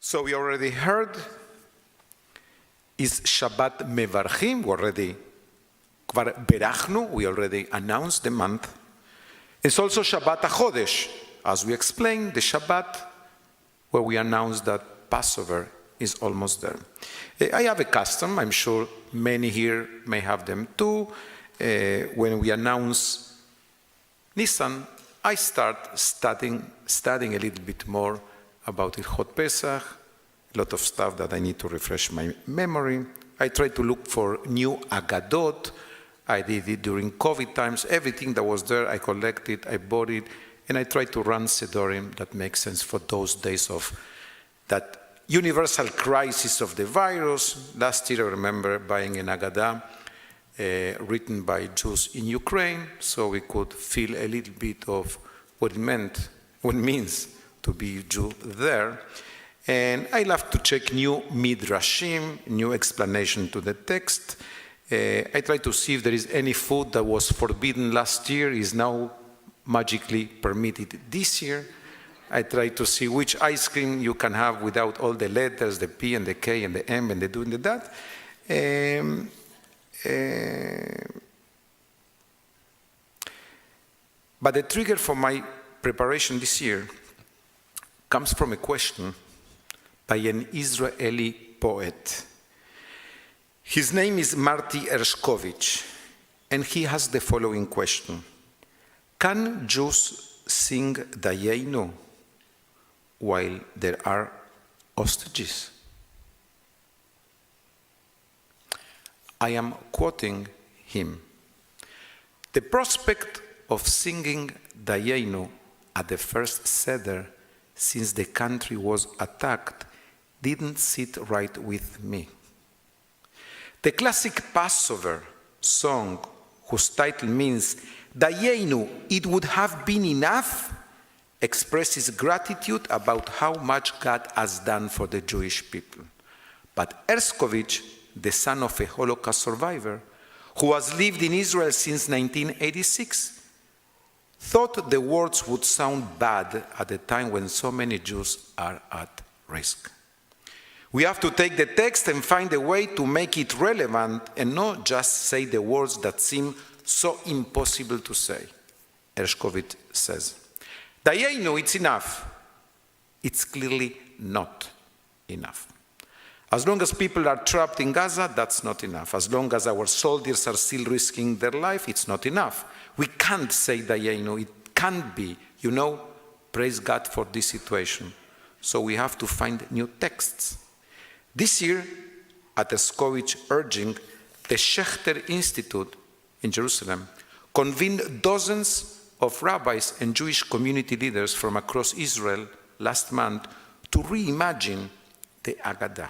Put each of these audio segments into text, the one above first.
So we already heard, is Shabbat Mevarchim, we already announced the month. It's also Shabbat HaChodesh, as we explained, the Shabbat where we announced that Passover is almost there. I have a custom, I'm sure many here may have them too. When we announce Nisan, I start studying a little bit more about Ilchot Pesach, a lot of stuff that I need to refresh my memory. I try to look for new Agadot. I did it during COVID times. Everything that was there, I collected, I bought it, and I try to run Sedorim that makes sense for those days of that universal crisis of the virus. Last year, I remember buying an Agadah written by Jews in Ukraine, so we could feel a little bit of what it means to be Jew there. And I love to check new midrashim, new explanation to the text. I try to see if there is any food that was forbidden last year is now magically permitted this year. I try to see which ice cream you can have without all the letters, the P and the K and the M and the do and the that. But the trigger for my preparation this year comes from a question by an Israeli poet. His name is Marty Ershkovich, and he has the following question. Can Jews sing Dayenu while there are hostages? I am quoting him. The prospect of singing Dayenu at the first Seder since the country was attacked didn't sit right with me. The classic Passover song, whose title means Dayenu, it would have been enough, expresses gratitude about how much God has done for the Jewish people. But Ershkovich, the son of a Holocaust survivor, who has lived in Israel since 1986, thought the words would sound bad at a time when so many Jews are at risk. We have to take the text and find a way to make it relevant and not just say the words that seem so impossible to say. Ershkovich says, Dayenu, it's enough. It's clearly not enough. As long as people are trapped in Gaza, that's not enough. As long as our soldiers are still risking their life, it's not enough. We can't say Dayenu. It can't be. Praise God for this situation. So we have to find new texts. This year, at Ershkovich urging, the Schechter Institute in Jerusalem convened dozens of rabbis and Jewish community leaders from across Israel last month to reimagine the Agadah.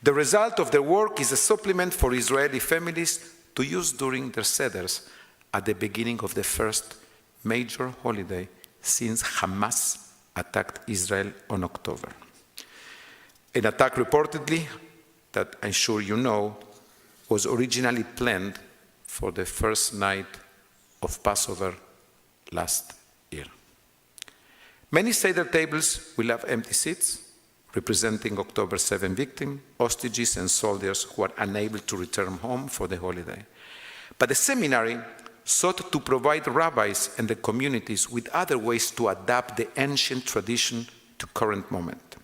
The result of their work is a supplement for Israeli families to use during their Seders at the beginning of the first major holiday since Hamas attacked Israel on October. An attack reportedly, that I'm sure you know, was originally planned for the first night of Passover last year. Many Seder tables will have empty seats, representing October 7 victims, hostages, and soldiers who are unable to return home for the holiday. But the seminary sought to provide rabbis and the communities with other ways to adapt the ancient tradition to current moment.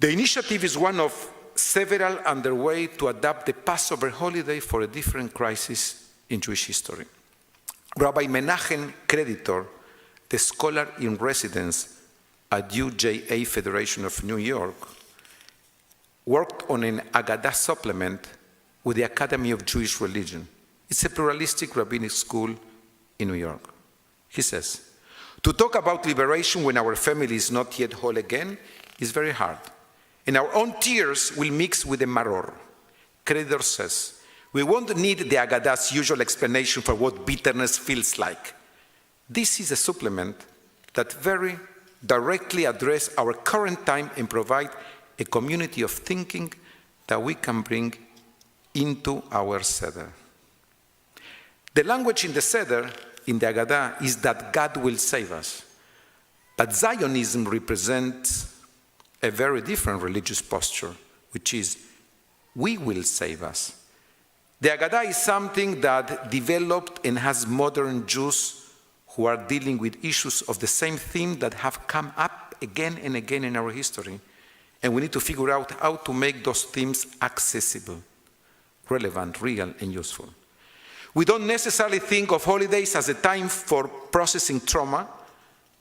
The initiative is one of several underway to adapt the Passover holiday for a different crisis in Jewish history. Rabbi Menachem Creditor, the scholar in residence at UJA Federation of New York, worked on an Agadah supplement with the Academy of Jewish Religion. It's a pluralistic rabbinic school in New York. He says, to talk about liberation when our family is not yet whole again is very hard. And our own tears will mix with the maror. Creditor says, we won't need the Agadah's usual explanation for what bitterness feels like. This is a supplement that very directly addresses our current time and provide a community of thinking that we can bring into our Seder. The language in the Seder, in the Agadah, is that God will save us. But Zionism represents a very different religious posture, which is, we will save us. The Haggadah is something that developed and has modern Jews who are dealing with issues of the same theme that have come up again and again in our history. And we need to figure out how to make those themes accessible, relevant, real, and useful. We don't necessarily think of holidays as a time for processing trauma,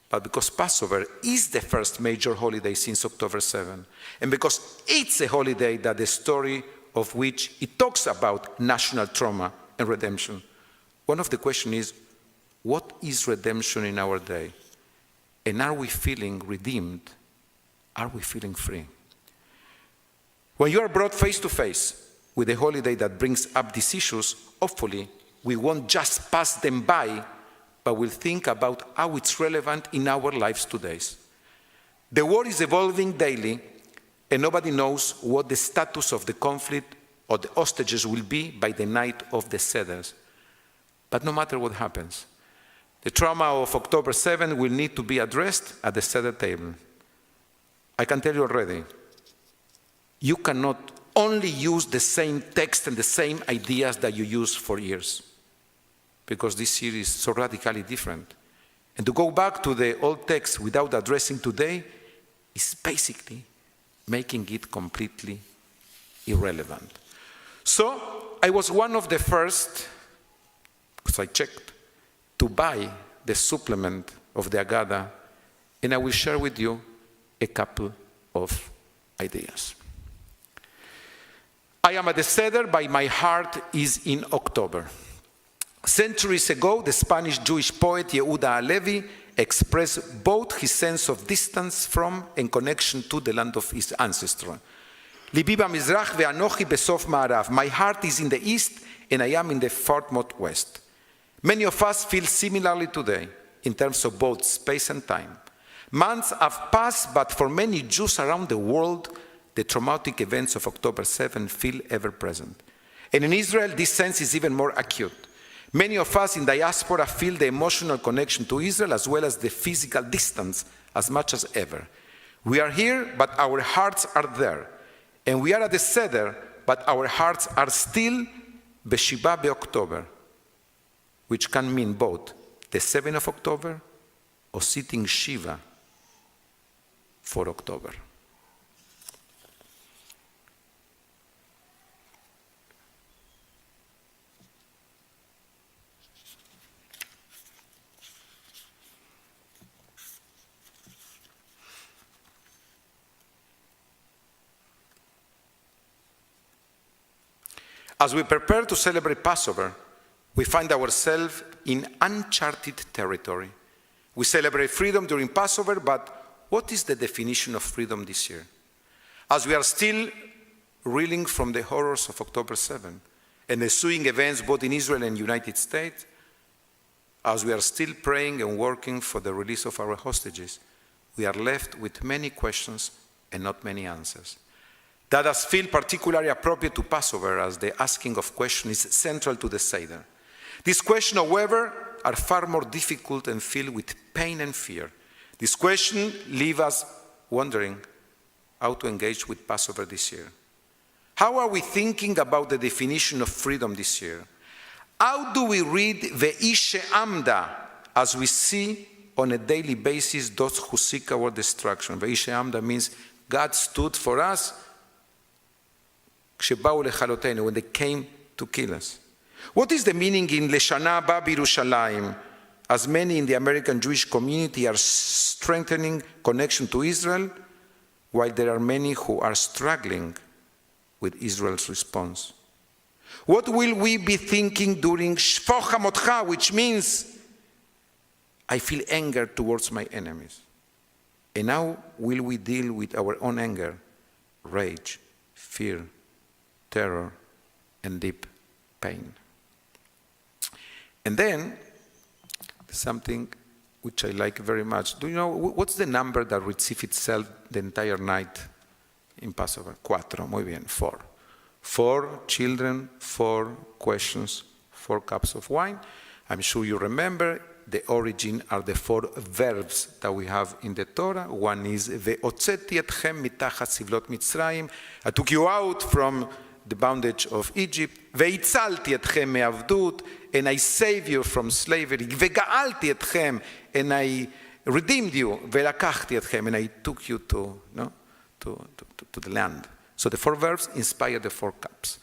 but because Passover is the first major holiday since October 7, and because it's a holiday that the story of which it talks about national trauma and redemption, one of the questions is, what is redemption in our day? And are we feeling redeemed? Are we feeling free? When you are brought face to face with a holiday that brings up these issues, hopefully we won't just pass them by, but we'll think about how it's relevant in our lives today. The war is evolving daily, and nobody knows what the status of the conflict or the hostages will be by the night of the Seders. But no matter what happens, the trauma of October 7 will need to be addressed at the Seder table. I can tell you already, you cannot only use the same text and the same ideas that you used for years, because this year is so radically different. And to go back to the old text without addressing today is basically making it completely irrelevant. So I was one of the first, because I checked, to buy the supplement of the Haggadah, and I will share with you a couple of ideas. I am at the Seder, but my heart is in October. Centuries ago, the Spanish Jewish poet Yehuda Halevi expressed both his sense of distance from and connection to the land of his ancestry. Libi b'mizrach ve'anochi besof ma'arav. My heart is in the east, and I am in the farmost west. Many of us feel similarly today, in terms of both space and time. Months have passed, but for many Jews around the world, the traumatic events of October 7 feel ever present. And in Israel, this sense is even more acute. Many of us in diaspora feel the emotional connection to Israel as well as the physical distance as much as ever. We are here, but our hearts are there. And we are at the Seder, but our hearts are still Beshiba be'October, which can mean both the 7th of October or sitting Shiva for October. As we prepare to celebrate Passover, we find ourselves in uncharted territory. We celebrate freedom during Passover, but what is the definition of freedom this year? As we are still reeling from the horrors of October 7 and the ensuing events both in Israel and the United States, as we are still praying and working for the release of our hostages, we are left with many questions and not many answers. That does feel particularly appropriate to Passover, as the asking of questions is central to the Seder. These questions, however, are far more difficult and filled with pain and fear. These questions leave us wondering how to engage with Passover this year. How are we thinking about the definition of freedom this year? How do we read Ve'i she'amda as we see on a daily basis those who seek our destruction? Ve'i she'amda means God stood for us when they came to kill us. What is the meaning in Leshana Haba B'Yerushalayim, as many in the American Jewish community are strengthening connection to Israel, while there are many who are struggling with Israel's response? What will we be thinking during Shfoch Hamotcha, which means I feel anger towards my enemies? And how will we deal with our own anger, rage, fear, terror, and deep pain? And then, something which I like very much. Do you know what's the number that receives itself the entire night in Passover? 4, muy bien, 4. 4 children, 4 questions, 4 cups of wine. I'm sure you remember, the origin are the 4 verbs that we have in the Torah. One is ve'otzeti etchem mitachat sivlot Mitzrayim. I took you out from the bondage of Egypt. Ve'itzalti etchem me'avdut, and I saved you from slavery. Ve'ga'alti etchem, and I redeemed you. Ve'lakachti etchem, and I took you to the land. So the 4 verbs inspire the 4 cups.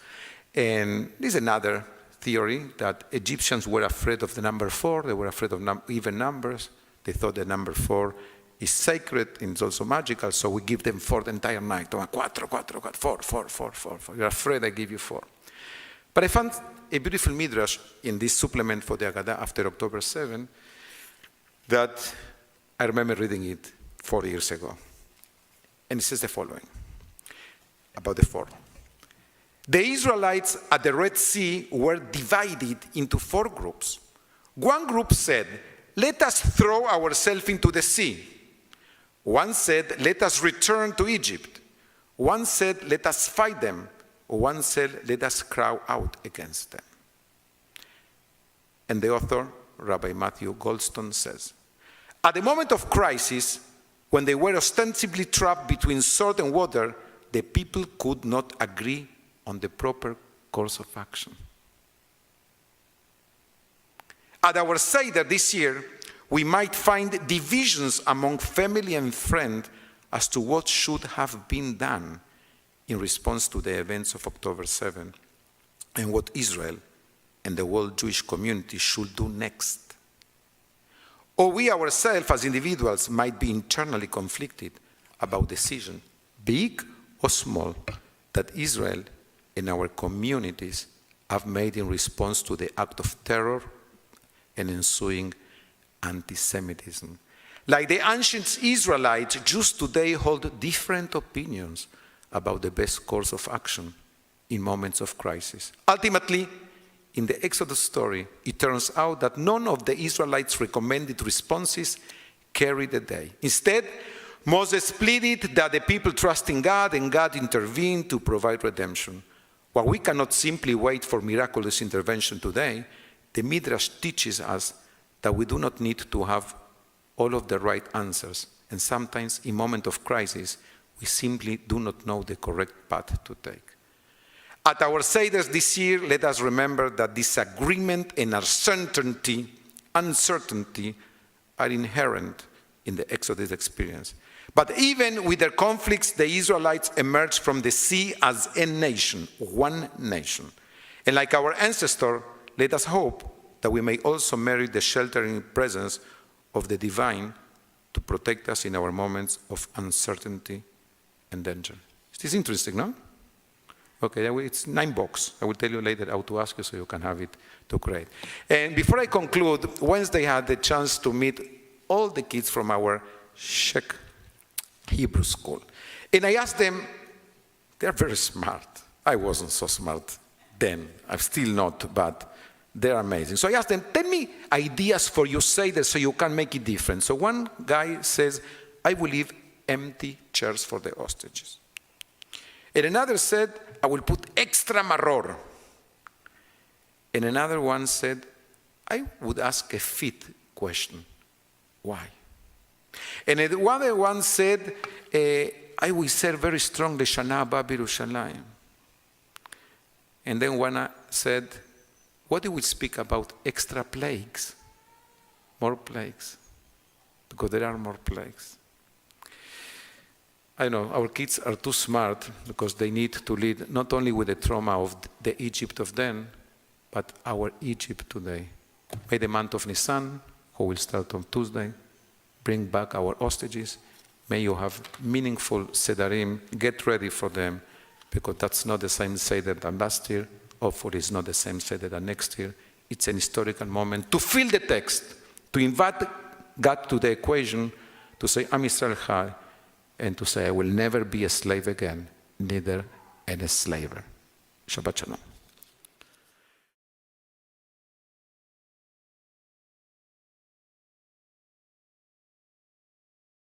And this is another theory that Egyptians were afraid of the number 4. They were afraid of even numbers. They thought the number 4 is sacred and it's also magical, so we give them 4 the entire night. 4, 4. You're afraid, I give you 4. But I found a beautiful midrash in this supplement for the Haggadah after October 7 that I remember reading it 4 years ago. And it says the following about the 4. The Israelites at the Red Sea were divided into 4 groups. One group said, let us throw ourselves into the sea. One said, let us return to Egypt. One said, let us fight them. One said, let us cry out against them. And the author, Rabbi Matthew Goldstone, says, at the moment of crisis, when they were ostensibly trapped between sword and water, the people could not agree on the proper course of action. At our Seder this year, we might find divisions among family and friends as to what should have been done in response to the events of October 7 and what Israel and the world Jewish community should do next. Or we ourselves as individuals might be internally conflicted about decisions, big or small, that Israel and our communities have made in response to the act of terror and ensuing anti-Semitism. Like the ancient Israelites, Jews today hold different opinions about the best course of action in moments of crisis. Ultimately, in the Exodus story, it turns out that none of the Israelites' recommended responses carried the day. Instead, Moses pleaded that the people trust in God, and God intervened to provide redemption. While we cannot simply wait for miraculous intervention today, the Midrash teaches us that we do not need to have all of the right answers, and sometimes in moments of crisis, we simply do not know the correct path to take. At our Seders this year, let us remember that disagreement and uncertainty are inherent in the Exodus experience. But even with their conflicts, the Israelites emerged from the sea as a nation, one nation. And like our ancestor, let us hope that we may also merit the sheltering presence of the divine to protect us in our moments of uncertainty and danger. Is this interesting, no? Okay, it's 9 books. I will tell you later how to ask you so you can have it to create. And before I conclude, Wednesday I had the chance to meet all the kids from our Czech Hebrew school. And I asked them, they're very smart. I wasn't so smart then. I'm still not, but they're amazing. So I asked them, tell me ideas for your Seder so you can make it different. So one guy says, I will leave empty chairs for the hostages. And another said, I will put extra maror. And another one said, I would ask a fit question. Why? And the other one said, I will say very strongly, Shana Haba B'Yerushalayim. And then one said, what do we speak about extra plagues? More plagues. Because there are more plagues. I know, our kids are too smart because they need to lead not only with the trauma of the Egypt of then, but our Egypt today. May the month of Nisan, who will start on Tuesday, bring back our hostages. May you have meaningful Sedarim. Get ready for them, because that's not the same Seder than last year. Hopefully it's not the same Seder than next year. It's an historical moment to fill the text, to invite God to the equation, to say, Am Yisrael Chai, and to say, I will never be a slave again, neither an enslaver. Shabbat Shalom.